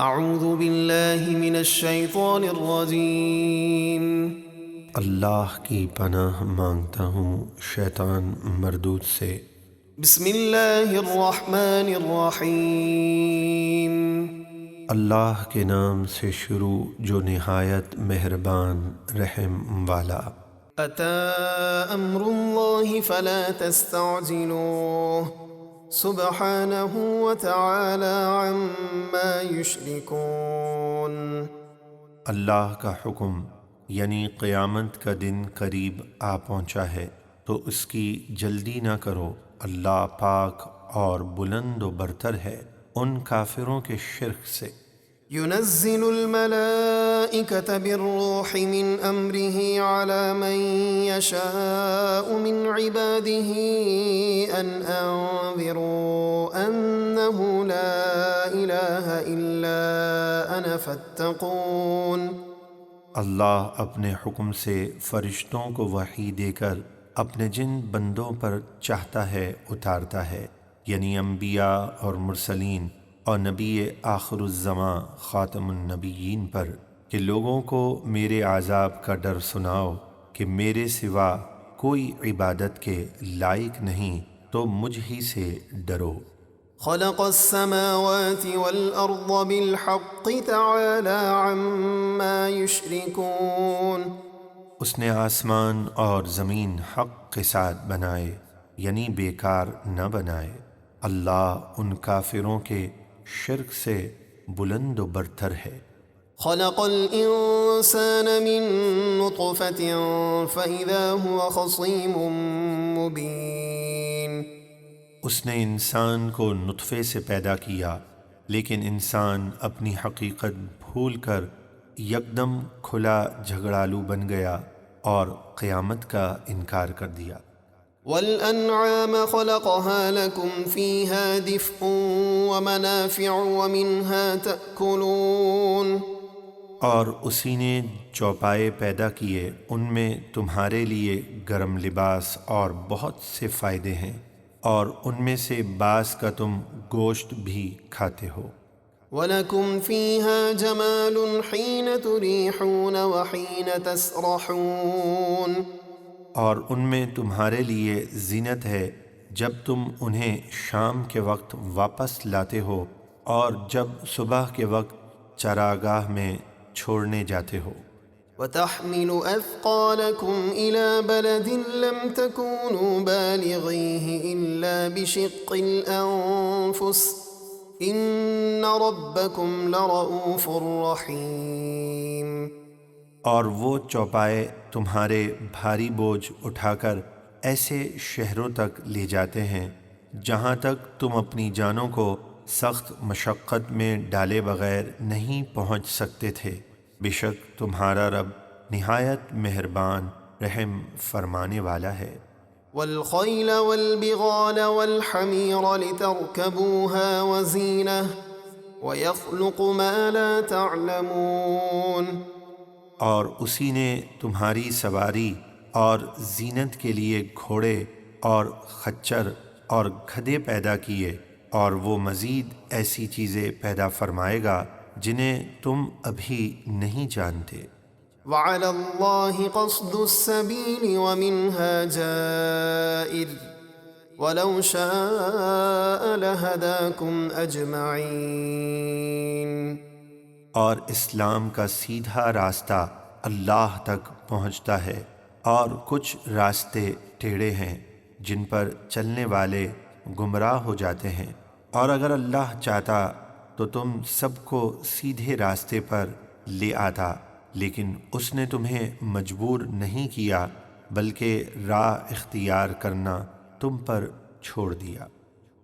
اعوذ باللہ من الشیطان الرجیم۔ اللہ کی پناہ مانگتا ہوں شیطان مردود سے۔ بسم اللہ الرحمن الرحیم۔ اللہ کے نام سے شروع جو نہایت مہربان رحم والا۔ اتی امر اللہ فلا تستعجلوہ سبحانہ وتعالی عما یشرکون۔ اللہ کا حکم یعنی قیامت کا دن قریب آ پہنچا ہے تو اس کی جلدی نہ کرو، اللہ پاک اور بلند و برتر ہے ان کافروں کے شرک سے۔ ينزل الملائكة بالروح من أمره على من يشاء من عباده أن أنذروا أنه لا إله إلا أنا فاتقون۔ اللہ اپنے حکم سے فرشتوں کو وحی دے کر اپنے جن بندوں پر چاہتا ہے اتارتا ہے، یعنی انبیاء اور مرسلین اور نبی آخر الزماں خاتم النبیین پر، کہ لوگوں کو میرے عذاب کا ڈر سناؤ کہ میرے سوا کوئی عبادت کے لائق نہیں، تو مجھ ہی سے ڈرو۔ خلق السماوات والأرض بالحق تعالى عما يشركون۔ اس نے آسمان اور زمین حق کے ساتھ بنائے، یعنی بیکار نہ بنائے۔ اللہ ان کافروں کے شرک سے بلند و برتر ہے۔ خلق الانسان من نطفة فإذا هو خصيم مبين۔ اس نے انسان کو نطفے سے پیدا کیا، لیکن انسان اپنی حقیقت بھول کر یکدم کھلا جھگڑالو بن گیا اور قیامت کا انکار کر دیا۔ والأنعام خلقها لكم فيها دفء ومنافع ومنها تأكلون۔ اور اسی نے چوپائے پیدا کیے، ان میں تمہارے لیے گرم لباس اور بہت سے فائدے ہیں، اور ان میں سے بعض کا تم گوشت بھی کھاتے ہو۔ وَلَكُمْ فِيهَا جَمَالٌ حِينَ تُرِيحُونَ وَحِينَ تَسْرَحُونَ۔ اور ان میں تمہارے لیے زینت ہے جب تم انہیں شام کے وقت واپس لاتے ہو اور جب صبح کے وقت چراگاہ میں چھوڑنے جاتے ہو۔ وَتَحْمِلُ أَثْقَالَكُمْ إِلَى بَلَدٍ لَمْ تَكُونُوا بَالِغِيهِ إِلَّا بِشِقِّ الْأَنفُسِ إِنَّ رَبَّكُمْ لَرَءُوفٌ رَحِيمٌ۔ اور وہ چوپائے تمہارے بھاری بوجھ اٹھا کر ایسے شہروں تک لے جاتے ہیں جہاں تک تم اپنی جانوں کو سخت مشقت میں ڈالے بغیر نہیں پہنچ سکتے تھے، بے شک تمہارا رب نہایت مہربان رحم فرمانے والا ہے۔ وَالْخَيْلَ وَالْبِغَالَ وَالْحَمِيرَ لِتَرْكَبُوهَا وَزِينَةً وَيَخْلُقُ مَا لَا تَعْلَمُونَ۔ اور اسی نے تمہاری سواری اور زینت کے لیے گھوڑے اور خچر اور گدھے پیدا کیے، اور وہ مزید ایسی چیزیں پیدا فرمائے گا جنہیں تم ابھی نہیں جانتے۔ وَعَلَى اللَّهِ قَصْدُ السَّبِيلِ وَمِنْهَا جَائِرٌ وَلَوْ شَاءَ لَهَدَاكُمْ أَجْمَعِينَ۔ اور اسلام کا سیدھا راستہ اللہ تک پہنچتا ہے، اور کچھ راستے ٹیڑھے ہیں جن پر چلنے والے گمراہ ہو جاتے ہیں، اور اگر اللہ چاہتا تو تم سب کو سیدھے راستے پر لے آتا، لیکن اس نے تمہیں مجبور نہیں کیا بلکہ راہ اختیار کرنا تم پر چھوڑ دیا۔